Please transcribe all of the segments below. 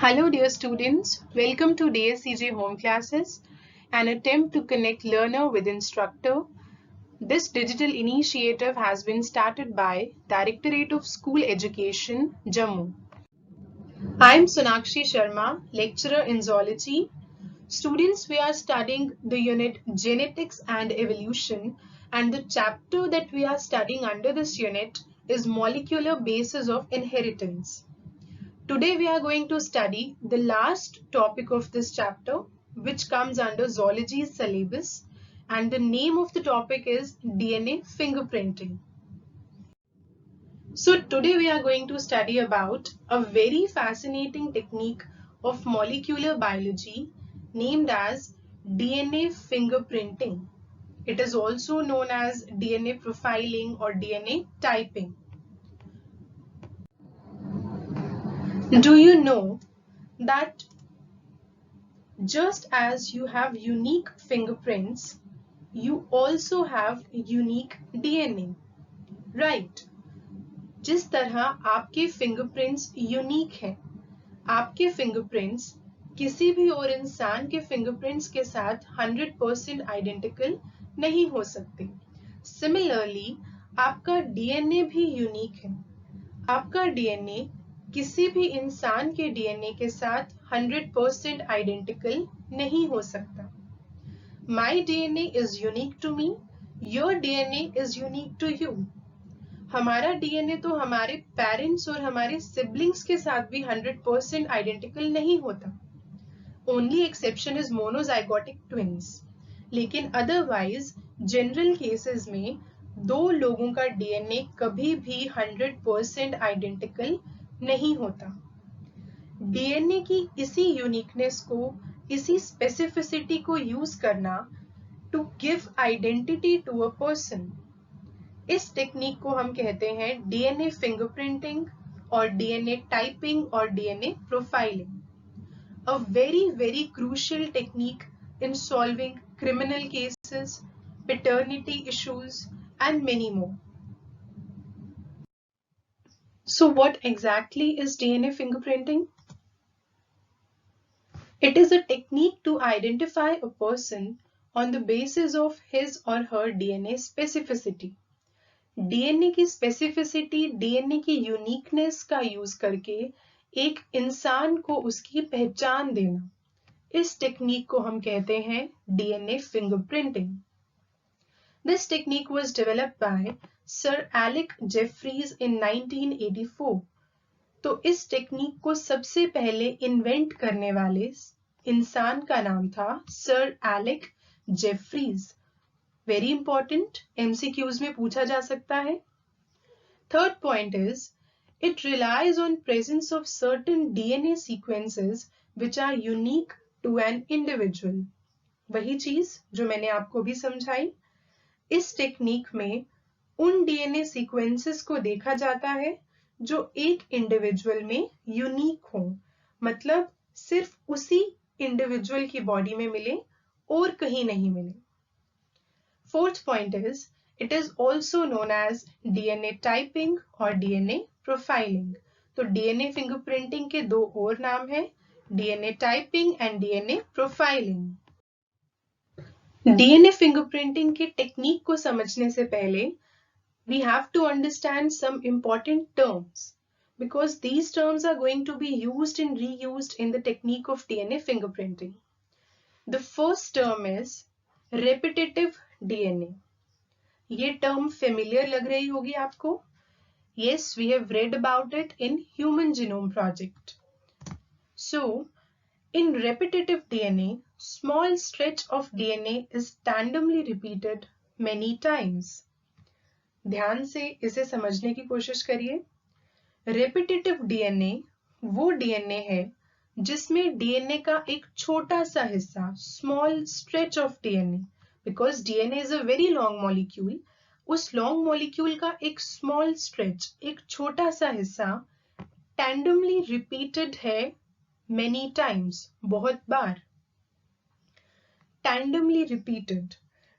Hello dear students, welcome to DSCJ Home Classes, an attempt to connect learner with instructor. This digital initiative has been started by Directorate of School Education, Jammu. I am Sonakshi Sharma, lecturer in zoology. Students, we are studying the unit Genetics and Evolution, and the chapter that we are studying under this unit is Molecular Basis of Inheritance. Today we are going to study the last topic of this chapter, which comes under zoology syllabus, and the name of the topic is DNA fingerprinting. So today we are going to study about a very fascinating technique of molecular biology named as DNA fingerprinting. It is also known as DNA profiling or DNA typing. Do you know that just as you have unique fingerprints, you also have unique DNA, right? जिस तरह आपके fingerprints unique हैं, आपके fingerprints किसी भी और इंसान के फिंगरप्रिंट्स के साथ 100% आइडेंटिकल नहीं हो सकते. सिमिलरली, आपका डीएनए भी यूनिक है. आपका डीएनए किसी भी इंसान के डीएनए के साथ 100% आइडेंटिकल नहीं हो सकता. My DNA is unique to me. Your DNA is unique to you. हमारा डीएनए तो हमारे पेरेंट्स और हमारे सिबलिंग्स के साथ भी 100% आइडेंटिकल नहीं होता. Only exception is monozygotic twins. लेकिन अदरवाइज जनरल केसेस में दो लोगों का डीएनए कभी भी 100% आइडेंटिकल नहीं होता. डीएनए की इसी यूनिकनेस को, इसी स्पेसिफिसिटी को यूज करना to give identity to a person, इस टेक्निक को हम कहते हैं डीएनए फिंगरप्रिंटिंग और डीएनए टाइपिंग और DNA profiling. A very crucial technique in solving criminal cases, paternity issues, and many more. So what exactly is DNA fingerprinting? It is a technique to identify a person on the basis of his or her DNA specificity. DNA की specificity, DNA की uniqueness का use करके एक इंसान को उसकी पहचान देना, इस टेक्निक को हम कहते हैं DNA fingerprinting. This technique was developed by Sir Alec Jeffreys in 1984. तो इस टेक्निक को सबसे पहले इन्वेंट करने वाले इंसान का नाम था sir Alec Jeffreys. Very important, MCQs में पूछा जा सकता है. Third point is it relies on presence of certain DNA sequences which are unique to an individual. वही चीज जो मैंने आपको भी समझाई. इस टेक्निक में उन डीएनए सीक्वेंसेस को देखा जाता है जो एक इंडिविजुअल में यूनिक हो, मतलब सिर्फ उसी इंडिविजुअल की बॉडी में मिले और कहीं नहीं मिले. Fourth point is it is also known as DNA typing और डीएनए प्रोफाइलिंग. तो डीएनए फिंगरप्रिंटिंग के दो और नाम हैं, DNA typing and DNA profiling. DNA fingerprinting की टेक्निक को समझने से पहले we have to understand some important terms because these terms are going to be used and reused in the technique of DNA fingerprinting. The first term is repetitive DNA. ये term familiar लग रही होगी आपको. Yes, we have read about it in Human Genome Project. So, in repetitive DNA, small stretch of DNA is randomly repeated many times. ध्यान से इसे समझने की कोशिश करिए. रेपिटेटिव डीएनए वो डीएनए है जिसमें डीएनए का एक छोटा सा हिस्सा, small stretch of DNA, because DNA is a very long molecule, उस लॉन्ग मॉलिक्यूल का एक स्मॉल स्ट्रेच, एक छोटा सा हिस्सा टैंडमली रिपीटेड है मेनी टाइम्स, बहुत बार. टैंडमली रिपीटेड,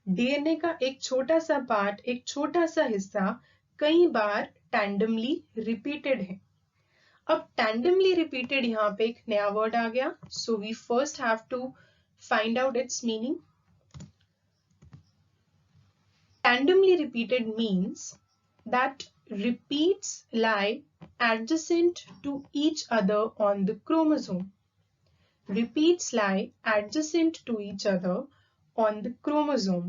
डीएनए का एक छोटा सा पार्ट, एक छोटा सा हिस्सा कई बार टैंडमली रिपीटेड है. अब टैंडमली रिपीटेड यहाँ पे एक नया वर्ड आ गया, so we first have to find out its meaning. Tandemly repeated means that repeats lie adjacent to each other on the chromosome. Repeats lie adjacent to each other on the chromosome.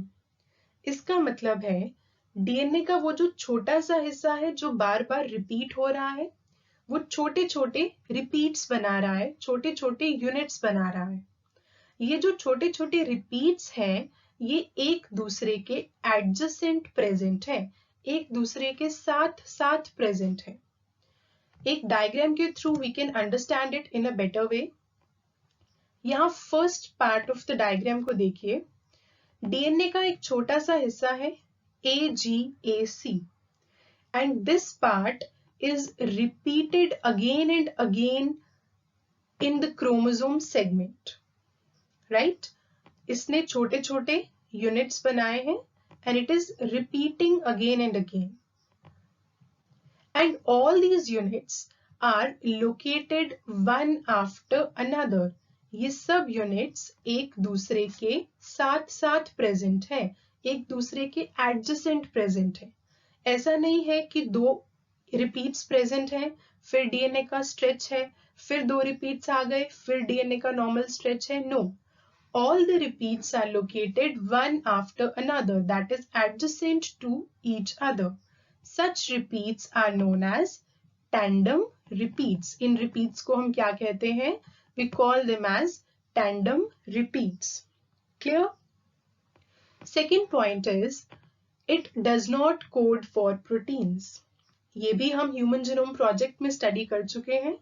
इसका मतलब है DNA का वो जो छोटा सा हिस्सा है जो बार बार रिपीट हो रहा है, वो छोटे छोटे रिपीट्स बना रहा है, छोटे छोटे यूनिट्स बना रहा है. ये जो छोटे छोटे रिपीट्स हैं ये एक दूसरे के एडजेसेंट प्रेजेंट है, एक दूसरे के साथ साथ प्रेजेंट है. एक डायग्राम के through we can understand it in a better way. यहाँ first part of the diagram को देखिए. डीएनए का एक छोटा सा हिस्सा है AGAC and this part is repeated again and again in the chromosome segment, right? इसने छोटे छोटे यूनिट्स बनाए हैं and it is repeating again and again. And all these units are located one after another. ये सब units एक दूसरे के साथ साथ प्रेजेंट है, एक दूसरे के एडजेसेंट प्रेजेंट है. ऐसा नहीं है कि दो रिपीट्स प्रेजेंट है फिर डीएनए का स्ट्रेच है, फिर दो रिपीट्स आ गए फिर डीएनए का नॉर्मल स्ट्रेच है. No, all the repeats are located one after another, that is adjacent to each other. Such repeats are known as tandem repeats. In repeats को हम क्या कहते हैं? We call them as tandem repeats. Clear? Second point is it does not code for proteins. ये भी हम human genome project में study कर चुके हैं.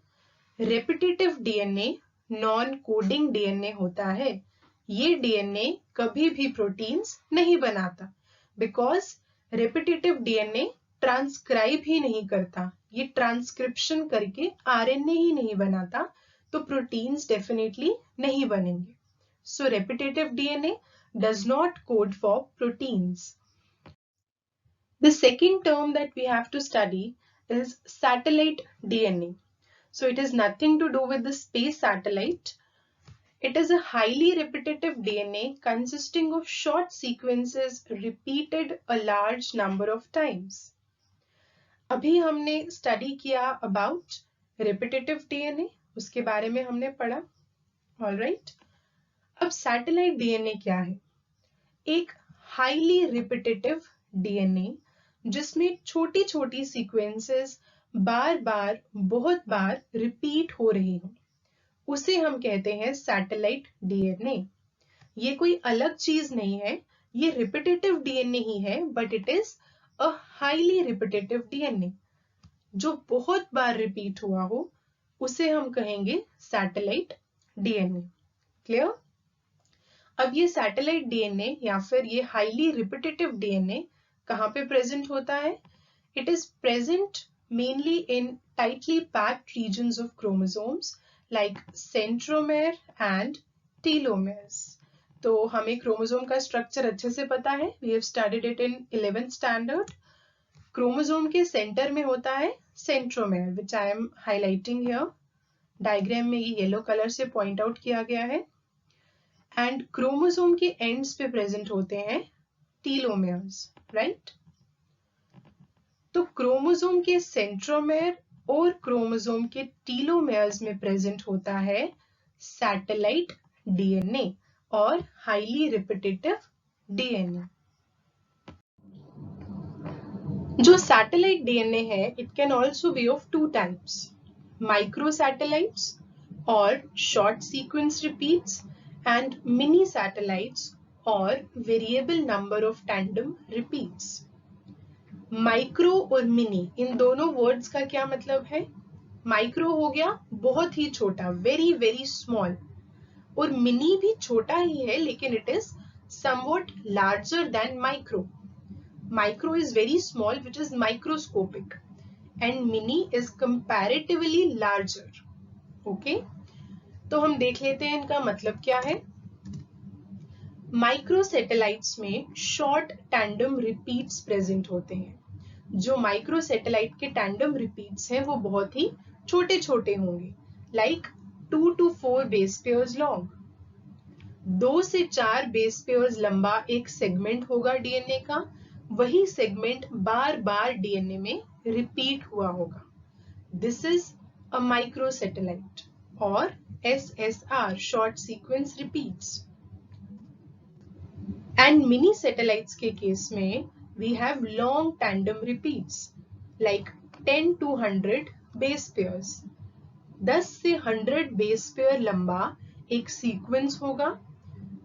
Repetitive DNA non coding DNA होता है. ये डीएनए कभी भी प्रोटीन्स नहीं बनाता बिकॉज रेपिटेटिव डीएनए ट्रांसक्राइब ही नहीं करता, ये ट्रांसक्रिप्शन करके आरएनए ही नहीं बनाता, तो प्रोटीन्स डेफिनेटली नहीं बनेंगे. So repetitive DNA does not code for proteins. The second term that we have to study is satellite DNA. So it is nothing to do with the space satellite. It is a highly repetitive DNA consisting of short sequences repeated a large number of times. अभी हमने study किया about repetitive DNA, उसके बारे में हमने पढ़ा. Alright. अब satellite DNA क्या है? एक हाईली रिपीटेटिव डीएनए जिसमें छोटी छोटी सीक्वेंसेस बार बार बहुत बार रिपीट हो रही हो, उसे हम कहते हैं सैटेलाइट डीएनए. ये कोई अलग चीज नहीं है, ये रिपीटेटिव डीएनए ही है, but it is a highly repetitive DNA. जो बहुत बार रिपीट हुआ हो उसे हम कहेंगे सैटेलाइट डीएनए. क्लियर? अब ये सैटेलाइट डीएनए या फिर ये हाईली रिपीटेटिव डीएनए कहाँ पे प्रेजेंट होता है? It is present mainly in tightly packed regions of chromosomes like centromere and telomeres. तो हमें क्रोमोसोम का स्ट्रक्चर अच्छे से पता है. We have studied it in 11th standard. Chromosome के सेंटर में होता है centromere, which I am highlighting here. Diagram में ये येलो कलर से पॉइंट आउट किया गया है. एंड क्रोमोसोम के एंड्स पे प्रेजेंट होते हैं टीलोमेयर्स, राइट? तो क्रोमोसोम के सेंट्रोमेयर और क्रोमोसोम के टीलोमेयर्स में प्रेजेंट होता है सैटेलाइट डीएनए और हाईली रिपीटेटिव डीएनए. जो सैटेलाइट डीएनए है it can also be of two types, microsatellites और short sequence repeats and mini satellites और variable number of tandem repeats. Micro और मिनी, इन दोनों वर्ड्स का क्या मतलब है? माइक्रो हो गया बहुत ही छोटा, वेरी वेरी स्मॉल, और मिनी भी छोटा ही है लेकिन it is somewhat larger than micro. Micro is very small which is microscopic and mini is comparatively larger. Okay, तो हम देख लेते हैं इनका मतलब क्या है. माइक्रोसैटेलाइट्स में शॉर्ट टैंडम रिपीट्स प्रेजेंट होते हैं. जो माइक्रोसैटेलाइट के टैंडम रिपीट्स हैं वो बहुत ही छोटे छोटे होंगे, like 2 to 4 base pairs long. 2 से 4 बेस पेयर्स लंबा एक सेगमेंट होगा डीएनए का, वही सेगमेंट बार बार डीएनए में रिपीट हुआ होगा। दिस इज अ माइक्रोसैटेलाइट और SSR, short sequence repeats. And mini satellites के केस में we have long tandem repeats like 10 to 100 base pairs. 10 से 100 बेस पेयर लंबा एक सीक्वेंस होगा,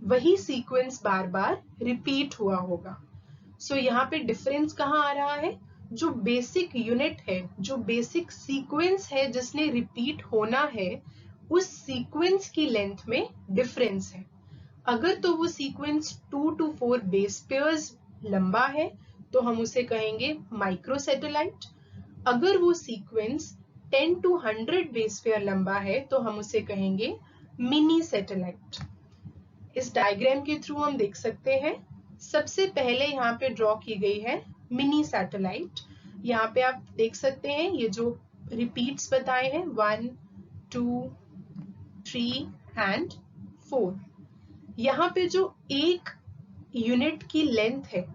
वही सीक्वेंस बार बार रिपीट हुआ होगा। सो यहाँ पे डिफरेंस कहाँ आ रहा है? जो बेसिक यूनिट है, जो बेसिक सीक्वेंस है जिसने रिपीट होना है, उस सीक्वेंस की लेंथ में डिफरेंस है। अगर तो वो सीक्वेंस 2 to 4 बेस पेयर्स लंबा है तो हम उसे कहेंगे माइक्रोसैटेलाइट। अगर वो सीक्वेंस 10 to 100 बेस पेयर लंबा है तो हम उसे कहेंगे मिनी सैटेलाइट। इस डायग्राम के थ्रू हम देख सकते हैं, सबसे पहले यहाँ पे ड्रॉ की गई है मिनी सैटेलाइट। यहाँ पे आप देख सकते हैं ये जो रिपीट्स बताए हैं 1, 2, 3 एंड 4। यहाँ पे जो एक यूनिट की लेंथ है,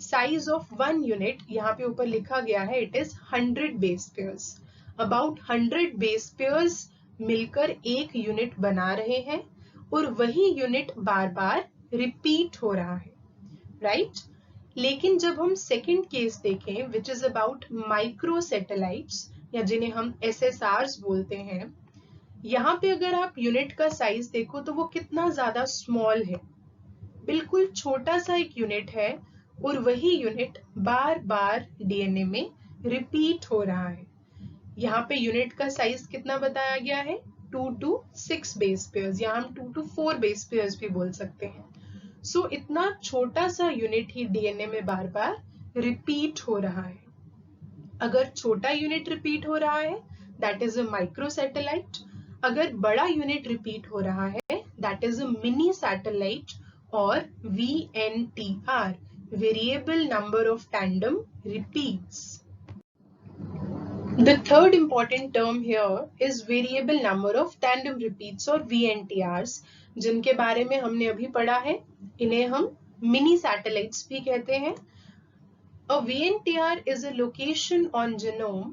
साइज ऑफ 1 यूनिट, यहाँ पे ऊपर लिखा गया है it is 100 base pairs. About 100 base pairs मिलकर एक यूनिट बना रहे हैं और वही यूनिट बार बार रिपीट हो रहा है, राइट? लेकिन जब हम सेकेंड केस देखें which is about micro satellites या जिन्हें हम SSRs बोलते हैं, यहाँ पे अगर आप यूनिट का साइज देखो तो वो कितना ज्यादा स्मॉल है, बिल्कुल छोटा सा एक यूनिट है और वही यूनिट बार बार डीएनए में रिपीट हो रहा है। यहाँ पे यूनिट का साइज कितना बताया गया है? 2 to 6 बेस पेयर्स, या हम 2 to 4 बेस पेयर्स भी बोल सकते हैं। सो इतना छोटा सा यूनिट ही डीएनए में बार बार रिपीट हो रहा है। अगर छोटा यूनिट रिपीट हो रहा है दैट इज अ माइक्रोसैटेलाइट, अगर बड़ा यूनिट रिपीट हो रहा है that is a mini satellite और VNTR, variable number of tandem repeats. The third important term here is variable number of tandem repeats और VNTRs, जिनके बारे में हमने अभी पढ़ा है। इन्हें हम मिनी सैटेलाइट्स भी कहते हैं। A VNTR is a location on genome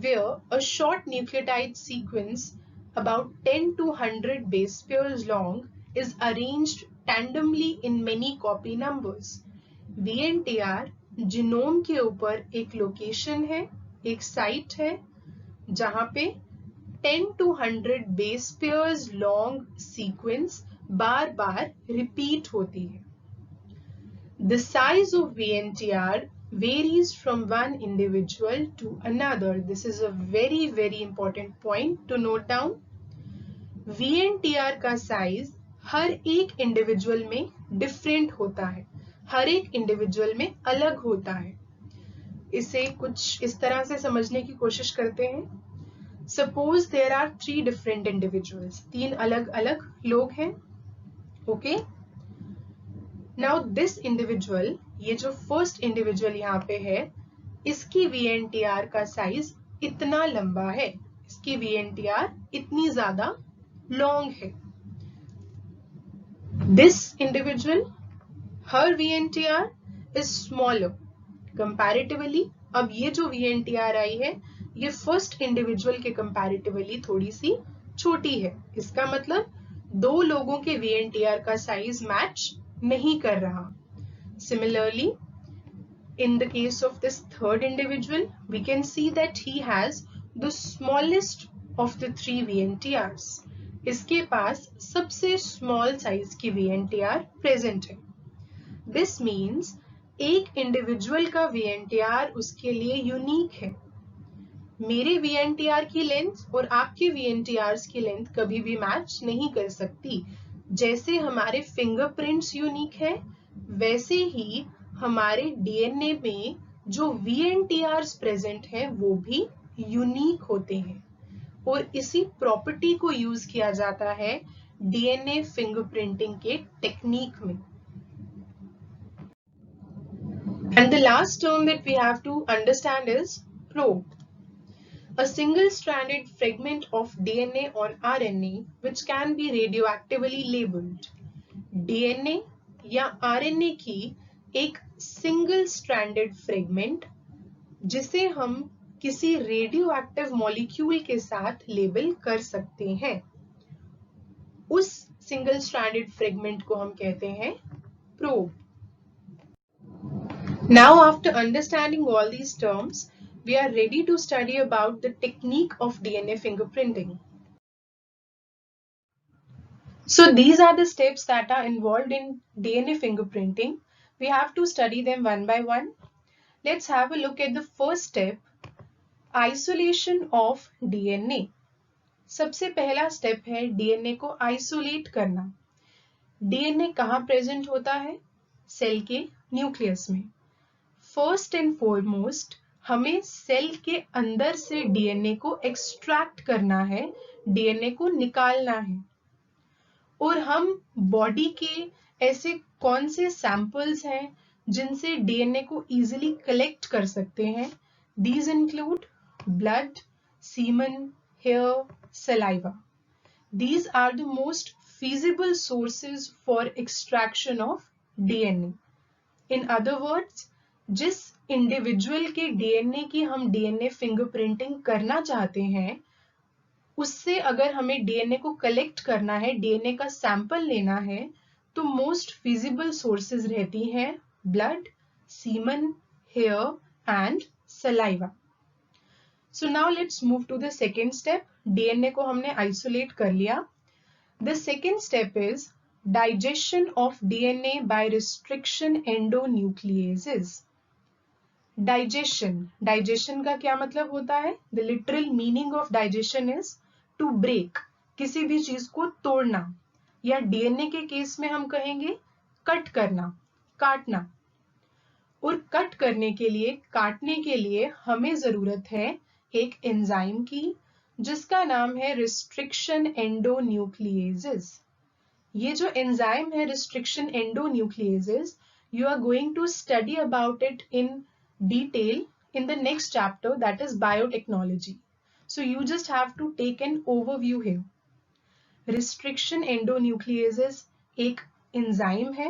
where a short nucleotide sequence about 10 to 100 base pairs long is arranged tandemly in many copy numbers. VNTR genome के ऊपर एक लोकेशन है, एक साइट है जहां पे 10 to 100 base pairs long sequence bar bar repeat होती है। The size of VNTR varies from one individual to another. This is a very important point to note down. VNTR का साइज हर एक individual में different होता है, हर एक individual में अलग होता है। इसे कुछ इस तरह से समझने की कोशिश करते हैं। Suppose there are 3 different individuals, 3 अलग अलग लोग हैं, ओके? Now this individual, ये जो फर्स्ट इंडिविजुअल यहाँ पे है, इसकी VNTR का साइज इतना लंबा है, इसकी VNTR इतनी ज्यादा लॉन्ग है। This individual, her VNTR is smaller comparatively. अब ये जो VNTR आई है ये फर्स्ट इंडिविजुअल के कंपैरेटिवली थोड़ी सी छोटी है। इसका मतलब दो लोगों के VNTR का साइज मैच नहीं कर रहा। Similarly, in the case of this third individual, we can see that he has the smallest of the 3 VNTRs. इसके पास सबसे स्मॉल साइज की VNTR प्रेजेंट है। This means एक इंडिविजुअल का VNTR उसके लिए यूनिक है। मेरे VNTR की लेंथ और आपके VNTRs की लेंथ कभी भी मैच नहीं कर सकती। जैसे हमारे फिंगरप्रिंट्स यूनिक है, वैसे ही हमारे डीएनए में जो VNTRs प्रेजेंट हैं वो भी यूनिक होते हैं और इसी प्रॉपर्टी को यूज किया जाता है डीएनए फिंगरप्रिंटिंग के टेक्निक में। And the last term that we have to understand is probe. A single-stranded fragment of DNA or RNA which can be radioactively labeled. DNA या RNA की एक सिंगल स्ट्रैंडेड फ्रेगमेंट जिसे हम किसी radioactive molecule के साथ label कर सकते हैं, उस सिंगल स्ट्रैंडेड फ्रेगमेंट को हम कहते हैं probe. Now, after understanding all these terms, we are ready to study about the technique of DNA fingerprinting. So these are the steps that are involved in DNA fingerprinting. We have to study them one by one. Let's have a look at the first step, isolation of DNA. सबसे पहला step है DNA को isolate करना. DNA कहाँ present होता है? Cell के nucleus में. फर्स्ट एंड फॉरमोस्ट हमें सेल के अंदर से डीएनए को एक्सट्रैक्ट करना है, डीएनए को निकालना है. और हम बॉडी के ऐसे कौन से सैंपल्स हैं जिनसे डीएनए को इजीली कलेक्ट कर सकते हैं? These include blood, semen, hair, saliva. These are the most feasible sources for extraction of DNA. In other words, जिस इंडिविजुअल के डीएनए की हम डीएनए फिंगरप्रिंटिंग करना चाहते हैं, उससे अगर हमें डीएनए को कलेक्ट करना है, डीएनए का सैंपल लेना है, तो मोस्ट फिजिबल सोर्सेज रहती हैं blood, semen, hair and saliva. So now let's move to the second step. DNA को हमने आइसोलेट कर लिया. The second step is digestion of DNA by restriction endonucleases. Digestion का क्या मतलब होता है? The literal meaning of digestion is to break, किसी भी चीज को तोड़ना, या डीएनए के केस में हम कहेंगे कट करना, काटना. और कट करने के लिए, काटने के लिए हमें जरूरत है एक एंजाइम की जिसका नाम है रिस्ट्रिक्शन एंडोन्यूक्लिएजेस. ये जो एंजाइम है restriction endonucleases, you are going to study about it in detail in the next chapter, that is biotechnology. So you just have to take an overview here. Restriction endonucleases एक enzyme है.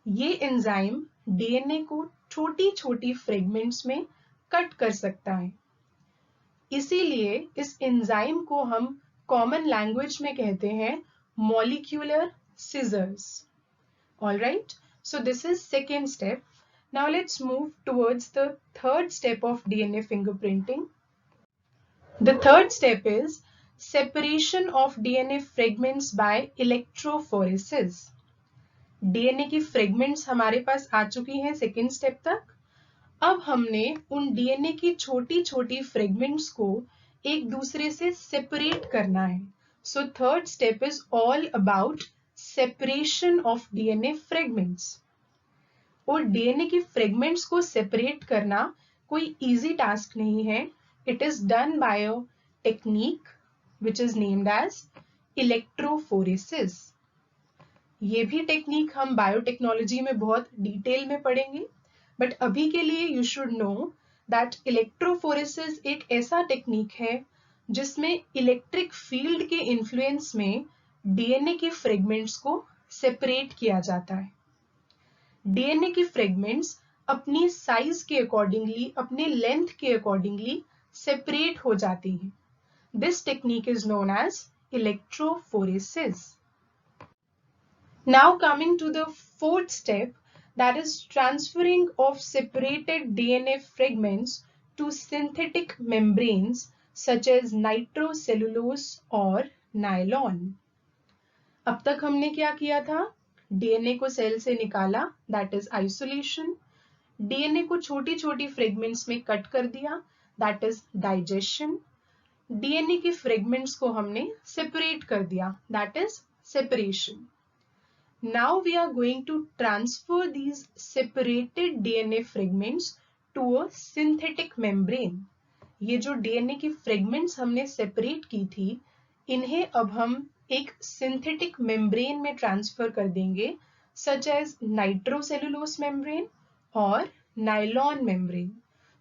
ये enzyme DNA को छोटी छोटी fragments में cut कर सकता है. इसीलिए इस एंजाइम को हम कॉमन लैंग्वेज में कहते हैं molecular scissors. Alright, so this is second step. Now let's move towards the third step of DNA fingerprinting. The third step is separation of DNA fragments by electrophoresis. DNA की fragments हमारे पास आ चुकी हैं second step तक. अब हमने उन DNA की छोटी छोटी fragments को एक दूसरे से separate करना है. So third step is all about separation of DNA fragments. और डीएनए की फ्रेगमेंट्स को सेपरेट करना कोई इजी टास्क नहीं है. It is done by a technique which is named as electrophoresis. ये भी टेक्निक हम बायोटेक्नोलॉजी में बहुत डिटेल में पढ़ेंगे, बट अभी के लिए you should know that electrophoresis एक ऐसा टेक्निक है जिसमें इलेक्ट्रिक फील्ड के इन्फ्लुएंस में डीएनए की फ्रेगमेंट्स को सेपरेट किया जाता है. डीएनए की फ्रेगमेंट्स अपनी साइज के अकॉर्डिंगली, अपने लेंथ के अकॉर्डिंगली सेपरेट हो जाती हैं. This technique is known as electrophoresis. Now coming to the fourth step, that is transferring of separated DNA fragments to synthetic membranes such as nitrocellulose और nylon. अब तक हमने क्या किया था? डीएनए को सेल से निकाला, दैट इज आइसोलेशन. डीएनए को छोटी छोटी फ्रेगमेंट्स में कट कर दिया, दैट इज डाइजेशन. डीएनए की फ्रेगमेंट्स को हमने सेपरेट कर दिया, that is separation. Now we are going to transfer these separated DNA fragments to a synthetic membrane. ये जो डीएनए की फ्रेगमेंट्स हमने सेपरेट की थी, इन्हें अब हम एक सिंथेटिक मेम्ब्रेन में ट्रांसफर कर देंगे, सच एज नाइट्रोसेलुलोज मेम्ब्रेन और नायलॉन मेम्ब्रेन.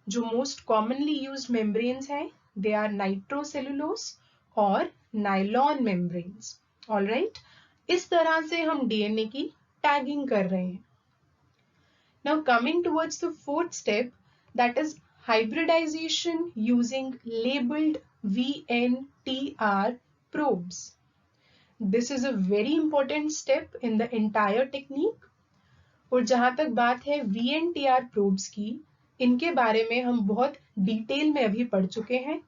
जो मोस्ट कॉमनली यूज्ड मेम्ब्रेन्स हैं they are nitrocellulose और nylon membranes. All right? इस तरह से हम DNA की टैगिंग कर रहे हैं. Now coming towards the fourth step, that is hybridization using labeled VNTR probes. This is a very important step in the entire technique. और जहां तक बात है VNTR probes की, इनके बारे में हम बहुत डिटेल में अभी पढ़ चुके हैं.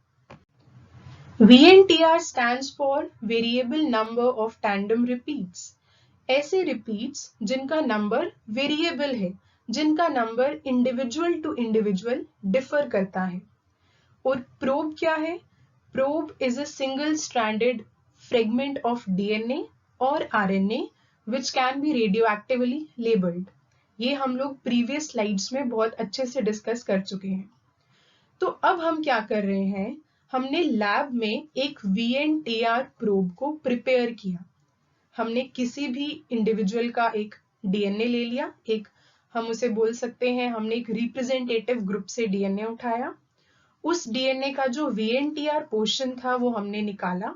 VNTR stands for variable number of tandem repeats. ऐसे repeats जिनका नंबर वेरिएबल है, जिनका number individual to individual differ करता है. और प्रोब क्या है? Probe is a single stranded fragment of DNA और RNA which can be radioactively labeled. ये हम लोग प्रीवियस स्लाइड्स में बहुत अच्छे से डिस्कस कर चुके हैं. तो अब हम क्या कर रहे हैं, हमने लैब में एक VNTR प्रोब को प्रिपेयर किया. हमने किसी भी इंडिविजुअल का एक DNA ले लिया, एक हम उसे बोल सकते हैं हमने एक रिप्रेजेंटेटिव ग्रुप से DNA उठाया. उस DNA का जो VNTR पोर्शन था वो हमने निकाला.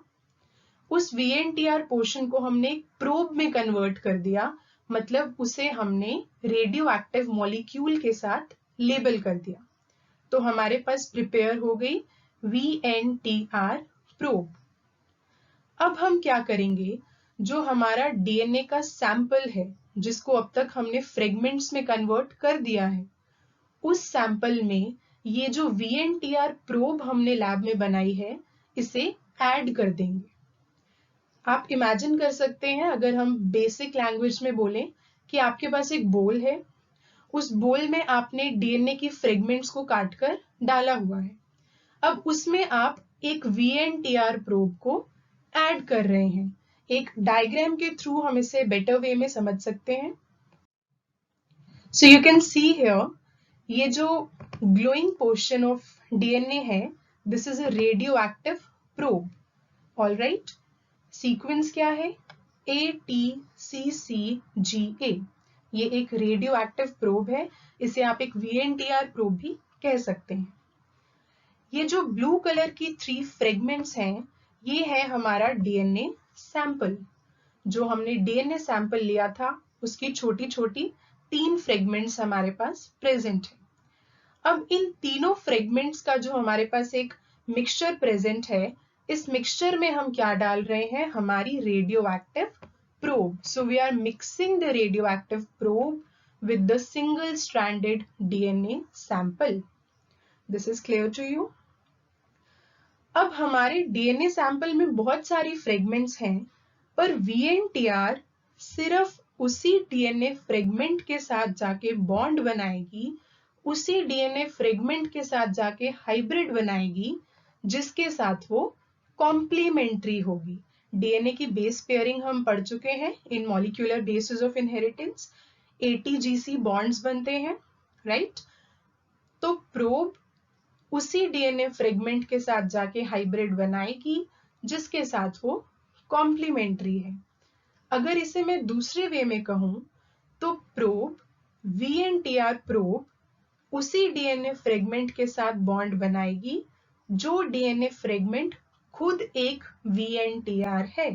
उस VNTR पोर्शन को हमने एक प्रोब में कन्वर्ट कर दिया, मतलब उसे हमने रेडियो एक्टिव मॉलिक्यूल के साथ लेबल कर दिया. तो हमारे पास प्रिपेयर हो गई VNTR प्रोब. अब हम क्या करेंगे, जो हमारा DNA का सैंपल है जिसको अब तक हमने फ्रेगमेंट्स में कन्वर्ट कर दिया है, उस सैंपल में ये जो VNTR प्रोब हमने लैब में बनाई है इसे ऐड कर देंगे. आप इमेजिन कर सकते हैं, अगर हम बेसिक लैंग्वेज में बोलें कि आपके पास एक बोल है, उस बोल में आपने DNA की फ्रेगमेंट्स को काटकर डाला हुआ है. अब उसमें आप एक VNTR प्रोब को ऐड कर रहे हैं. एक डायग्राम के थ्रू हम इसे बेटर वे में समझ सकते हैं. So you can see here, ये जो ग्लोइंग पोर्शन ऑफ DNA है, this is a radio active probe. All right, sequence क्या है? ATCCGA. ये एक रेडियो एक्टिव प्रोब है, इसे आप एक VNTR प्रोब भी कह सकते हैं. ये जो ब्लू कलर की 3 फ्रेगमेंट्स हैं, ये है हमारा DNA सैंपल. जो हमने DNA सैंपल लिया था उसकी छोटी छोटी 3 फ्रेगमेंट्स हमारे पास प्रेजेंट है. अब इन तीनों फ्रेगमेंट्स का जो हमारे पास एक मिक्सचर प्रेजेंट है, इस मिक्सचर में हम क्या डाल रहे हैं, हमारी radioactive probe. So we are mixing the radioactive probe with the single stranded DNA sample. This is clear to you? अब हमारे DNA सैंपल में बहुत सारी फ्रेगमेंट्स हैं, पर VNTR सिर्फ उसी DNA फ्रेगमेंट के साथ जाके बॉन्ड बनाएगी, उसी DNA फ्रेगमेंट के साथ जाके हाइब्रिड बनाएगी जिसके साथ वो कॉम्प्लीमेंट्री होगी. DNA की बेस पेयरिंग हम पढ़ चुके हैं in molecular basis of inheritance. ATGC bonds बनते हैं, राइट? तो प्रोब उसी DNA फ्रेगमेंट के साथ जाके हाइब्रिड बनाएगी जिसके साथ वो कॉम्प्लीमेंट्री है. अगर इसे मैं दूसरे वे में कहूं तो प्रोब VNTR प्रोब उसी DNA फ्रेगमेंट के साथ बॉन्ड बनाएगी जो DNA फ्रेगमेंट खुद एक VNTR है.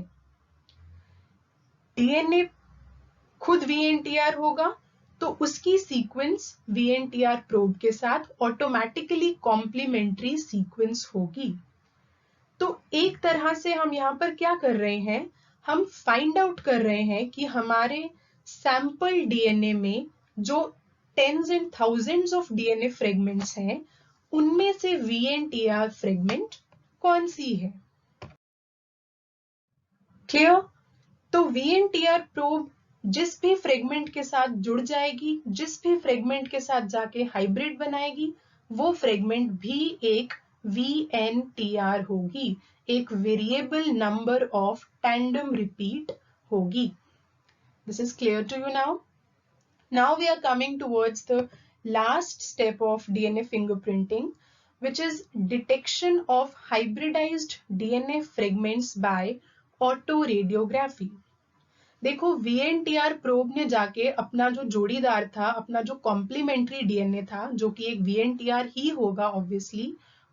DNA खुद VNTR होगा तो उसकी सीक्वेंस VNTR प्रोब के साथ ऑटोमेटिकली कॉम्प्लीमेंट्री सीक्वेंस होगी. तो एक तरह से हम यहाँ पर क्या कर रहे हैं, हम फाइंड आउट कर रहे हैं कि हमारे सैंपल DNA में जो tens and thousands of DNA fragments हैं, उनमें से VNTR फ्रेगमेंट कौन सी है. क्लियर? तो VNTR प्रोब जिस भी फ्रेगमेंट के साथ जुड़ जाएगी, जिस भी फ्रेगमेंट के साथ जाके हाइब्रिड बनाएगी, वो फ्रेगमेंट भी एक VNTR होगी, एक variable number of tandem repeat होगी. This is clear to you now? Now we are coming towards the last step of DNA fingerprinting, which is detection of hybridized DNA fragments by autoradiography. देखो VNTR probe ने जाके अपना जो जोड़ीदार था, अपना जो कॉम्प्लीमेंट्री DNA था, जो कि एक VNTR ही होगा ऑब्वियसली,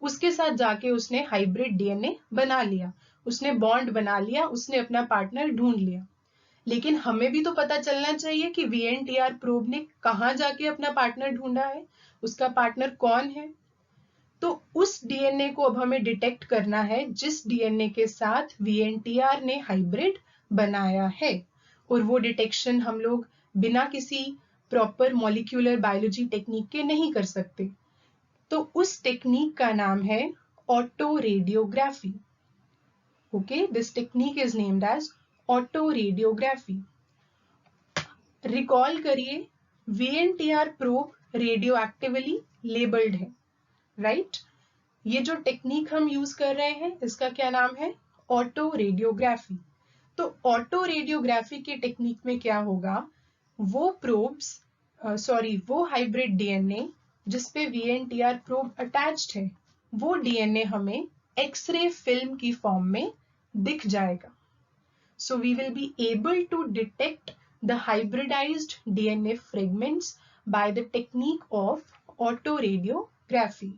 उसके साथ जाके उसने हाइब्रिड डीएनए बना लिया, उसने बॉन्ड बना लिया, उसने अपना पार्टनर ढूंढ लिया। लेकिन हमें भी तो पता चलना चाहिए कि VNTR प्रोब ने कहाँ जाके अपना पार्टनर ढूंढा है, उसका पार्टनर कौन है। तो उस डीएनए को अब हमें डिटेक्ट करना है जिस डीएनए के साथ VNTR ने हाइब्रिड बनाया है। और वो डिटेक्शन हम लोग बिना किसी प्रॉपर मॉलिक्यूलर बायोलॉजी टेक्निक के नहीं कर सकते। तो उस टेक्निक का नाम है autoradiography. Okay, this technique is named as autoradiography. Recall करिए, VNTR probe radioactively labelled है, राइट? ये जो टेक्निक हम यूज कर रहे हैं इसका क्या नाम है? Auto radiography. तो ऑटो रेडियोग्राफी की टेक्निक में क्या होगा, वो प्रोब्स वो हाइब्रिड डीएनए जिसपे VNTR प्रोब अटैच्ड है, वो डीएनए हमें एक्सरे फिल्म की फॉर्म में दिख जाएगा। So we will be able to detect the hybridized DNA fragments by the technique of autoradiography.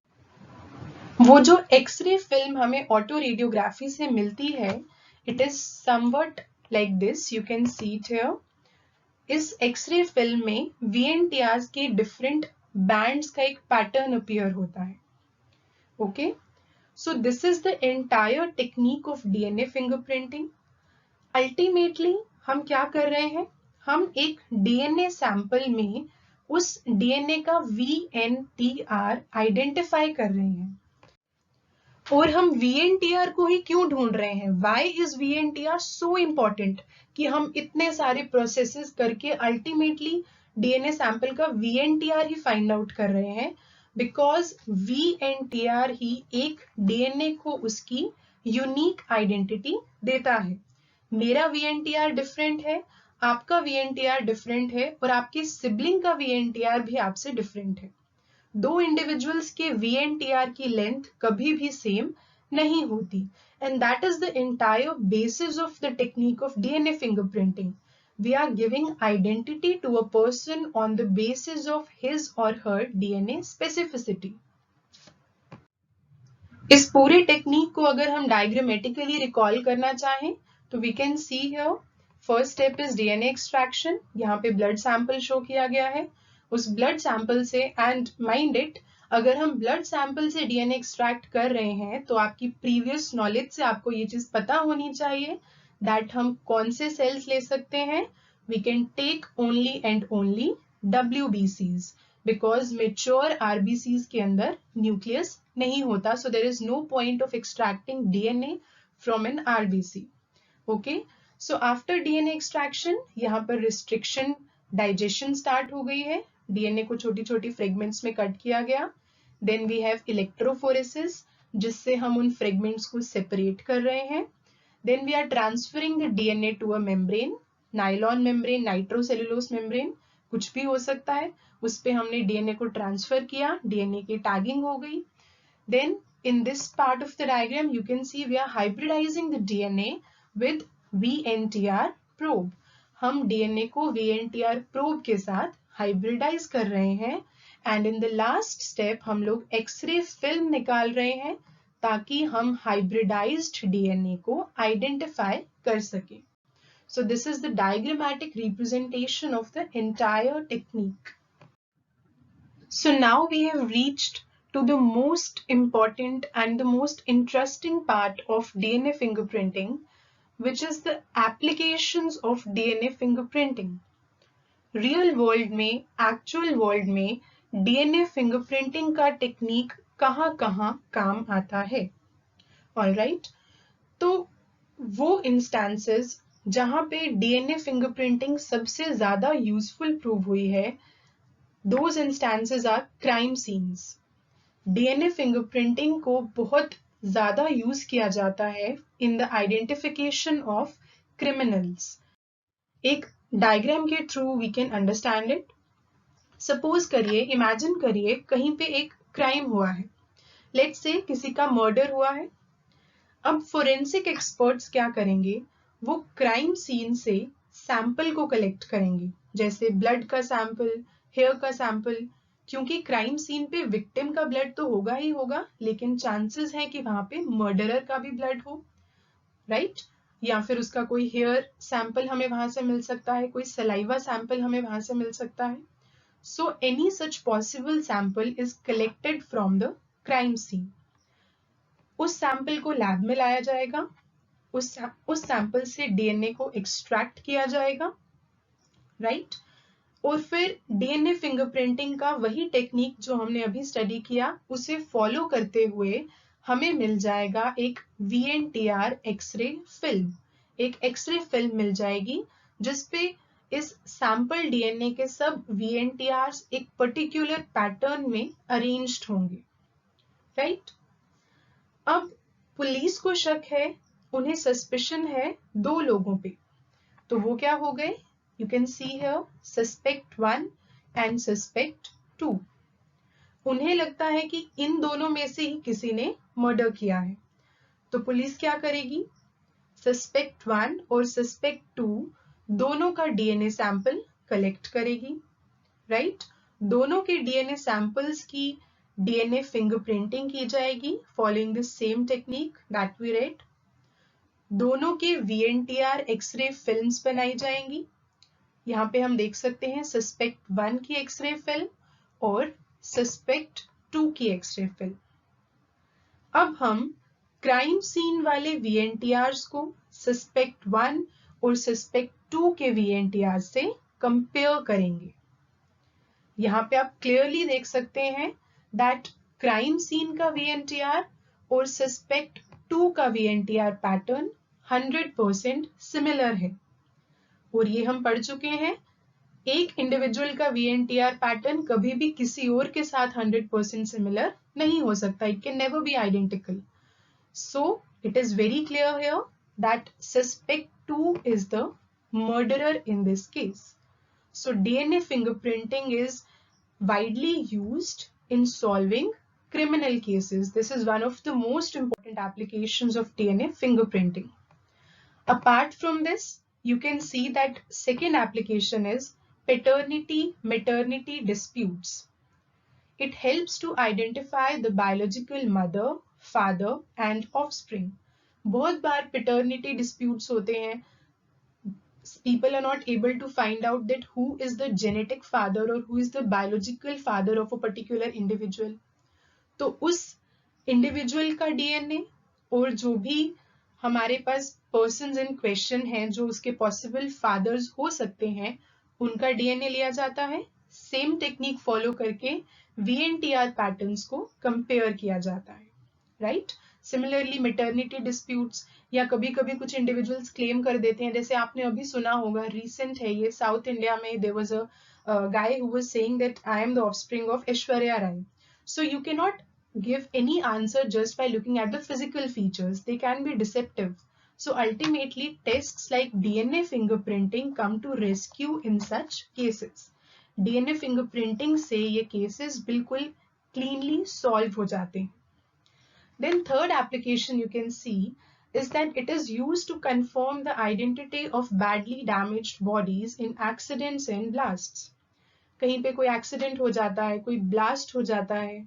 वो जो एक्सरे फिल्म हमें ऑटो रेडियोग्राफी से मिलती है, it is somewhat like this, you can see it here. इस एक्सरे फिल्म में VNTRs के different bands का एक पैटर्न अपीयर होता है। Okay, so this is the entire technique of DNA fingerprinting. Ultimately हम क्या कर रहे हैं, हम एक डीएनए सैंपल में उस डीएनए का VNTR आइडेंटिफाई कर रहे हैं। और हम VNTR को ही क्यों ढूंढ रहे हैं? Why is VNTR so important कि हम इतने सारे प्रोसेसेस करके अल्टीमेटली डीएनए सैंपल का VNTR ही फाइंड आउट कर रहे हैं? बिकॉज VNTR ही एक डीएनए को उसकी यूनिक आइडेंटिटी देता है। मेरा VNTR डिफरेंट है, आपका VNTR डिफरेंट है, और आपके सिबलिंग का VNTR भी आपसे डिफरेंट है। दो इंडिविजुअल्स के VNTR की लेंथ कभी भी सेम नहीं होती, and that is the entire basis of the technique of DNA fingerprinting. We are giving identity to a person on the basis of his or her DNA specificity. इस पूरे technique को अगर हम diagrammatically recall करना चाहें तो we can see here, first step is DNA extraction. यहाँ पे ब्लड सैंपल शो किया गया है, उस ब्लड सैंपल से, एंड माइंड इट, अगर हम ब्लड सैंपल से DNA एक्सट्रैक्ट कर रहे हैं तो आपकी प्रीवियस नॉलेज से आपको ये चीज पता होनी चाहिए दैट हम कौन से सेल्स ले सकते हैं। We can take only and only WBCs because mature RBCs के अंदर न्यूक्लियस नहीं होता, so there is no point of extracting DNA from an RBC. Okay, so after DNA extraction यहाँ पर restriction digestion start हो गई है, DNA को छोटी छोटी फ्रेगमेंट्स में कट किया गया। Then we have electrophoresis जिससे हम उन फ्रेगमेंट्स को सेपरेट कर रहे हैं। Then we are transferring the DNA to a membrane, nylon membrane, nitrocellulose membrane, कुछ भी हो सकता है, उस पे हमने DNA को ट्रांसफर किया, DNA की टैगिंग हो गई। Then in this part of the diagram you can see we are hybridizing the DNA with VNTR probe. हम DNA को VNTR probe के साथ हाइब्रिडाइज कर रहे हैं, and in the last step हम लोग एक्सरे फिल्म निकाल रहे हैं ताकि हम हाइब्रिडाइज्ड DNA को आइडेंटिफाई कर सके। So this is the diagrammatic representation of the entire technique. So now we have reached to the most important and the most interesting part of DNA fingerprinting, which is the applications of DNA fingerprinting. Real world में, actual world में DNA fingerprinting का technique कहाँ कहाँ काम आता है। Alright, तो वो इंस्टेंसेस जहाँ पे DNA फिंगरप्रिंटिंग सबसे ज्यादा यूजफुल प्रूव हुई है, those instances are crime scenes. DNA fingerprinting को बहुत ज्यादा यूज किया जाता है in the identification of criminals. एक डायग्राम के through we can understand it. Suppose करिए, इमेजिन करिए कहीं पे एक क्राइम हुआ है, लेट्स से किसी का मर्डर हुआ है। अब फोरेंसिक एक्सपर्ट्स क्या करेंगे, वो क्राइम सीन से सैंपल को कलेक्ट करेंगे, जैसे ब्लड का सैंपल, हेयर का सैंपल, क्योंकि क्राइम सीन पे विक्टिम का ब्लड तो होगा ही होगा, लेकिन चांसेस है कि वहां पे मर्डरर का भी ब्लड हो, राइट? या फिर उसका कोई हेयर सैंपल हमें वहां से मिल सकता है, कोई सलाइवा सैंपल हमें वहां से मिल सकता है. So any such possible sample is collected from the crime scene. उस सैंपल को लैब में लाया जाएगा, उस सैंपल से डीएनए को एक्सट्रैक्ट किया जाएगा, राइट? और फिर डीएनए फिंगरप्रिंटिंग का वही टेक्निक जो हमने अभी स्टडी किया, उसे फॉलो करते हुए हमें मिल जाएगा एक VNTR एक्सरे फिल्म. एक एक्सरे फिल्म मिल जाएगी जिसपे इस सैंपल डीएनए के सब VNTRs एक पर्टिकुलर पैटर्न में अरेंज्ड होंगे, राइट? अब पुलिस को शक है, उन्हें सस्पिशन है 2 लोगों पे. तो वो क्या हो गए? You can see here suspect 1 and suspect 2. उन्हें लगता है कि इन दोनों में से ही किसी ने मर्डर किया है. तो पुलिस क्या करेगी? सस्पेक्ट 1 और सस्पेक्ट 2 दोनों का डीएनए सैंपल कलेक्ट करेगी, राइट? दोनों के डीएनए सैंपल्स की डीएनए फिंगरप्रिंटिंग की जाएगी following the same technique that we read. दोनों के VNTR एक्सरे फिल्म्स बनाई जाएंगी. यहाँ पे हम देख सकते हैं सस्पेक्ट 1 की एक्सरे फिल्म और सस्पेक्ट 2 की एक्सरे फिल्म. अब हम क्राइम सीन वाले VNTRs को सस्पेक्ट 1 और सस्पेक्ट 2 के VNTR से कंपेयर करेंगे. यहाँ पे आप क्लियरली देख सकते हैं दैट क्राइम सीन का VNTR और सस्पेक्ट 2 का VNTR पैटर्न 100% सिमिलर है. और ये हम पढ़ चुके हैं, एक इंडिविजुअल का VNTR पैटर्न कभी भी किसी और के साथ 100% सिमिलर नहीं हो सकता. It can never be identical. So it is very clear here that suspect 2 is the murderer in this case. So DNA fingerprinting is widely used in solving criminal cases. This is one of the most important applications of DNA fingerprinting. Apart from this, you can see that second application is paternity-maternity disputes. It helps to identify the biological mother, father and offspring. बहुत बार paternity disputes होते हैं. People are not able to find out that who is the genetic father or who is the biological father of a particular individual. तो उस individual का DNA और जो भी हमारे पास persons in question हैं जो उसके possible fathers हो सकते हैं, उनका DNA लिया जाता है. Same technique follow करके VNTR patterns को compare किया जाता है, right? Similarly, maternity disputes या कभी कभी कुछ इंडिविजुअल्स क्लेम कर देते हैं, जैसे आपने अभी सुना होगा, रिसेंट है ये, साउथ इंडिया में there was a guy who was saying that I am the offspring of Aishwarya Rai. So you cannot give any answer just by looking at the physical features. They can be deceptive. So ultimately, tests like DNA fingerprinting come to rescue in such cases. DNA fingerprinting से ये cases बिल्कुल cleanly solve हो जाते हैं. Then third application you can see is that it is used to confirm the identity of badly damaged bodies in accidents and blasts. कहीं पे कोई accident हो जाता है, कोई ब्लास्ट हो जाता है,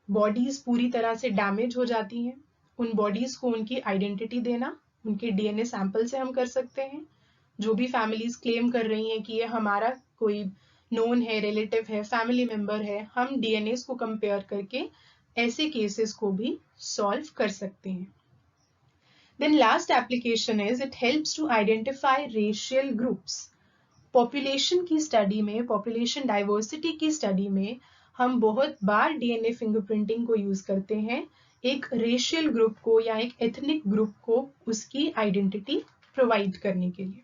बॉडीज पूरी तरह से डैमेज हो जाती हैं, उन बॉडीज को उनकी आइडेंटिटी देना उनके डीएनए सैंपल से हम कर सकते हैं. जो भी फैमिलीज क्लेम कर रही हैं कि ये हमारा कोई नोन है, रिलेटिव है, फैमिली मेंबर है, हम डीएनए को कंपेयर करके ऐसे केसेस को भी सॉल्व कर सकते हैं. Then last application is it helps to identify racial groups. Population की स्टडी में, पॉपुलेशन डाइवर्सिटी की स्टडी में हम बहुत बार डीएनए फिंगरप्रिंटिंग को यूज करते हैं एक रेशियल ग्रुप को या एक एथनिक ग्रुप को उसकी आइडेंटिटी प्रोवाइड करने के लिए.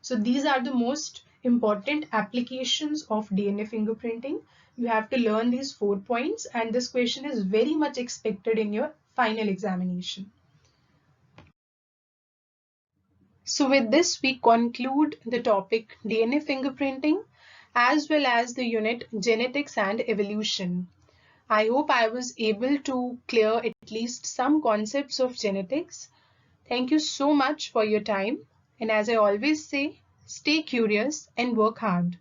So these are the most important applications of DNA fingerprinting. You have to learn these 4 points and this question is very much expected in your final examination. So with this we conclude the topic DNA fingerprinting as well as the unit genetics and evolution. I hope I was able to clear at least some concepts of genetics. Thank you so much for your time, and as I always say, stay curious and work hard.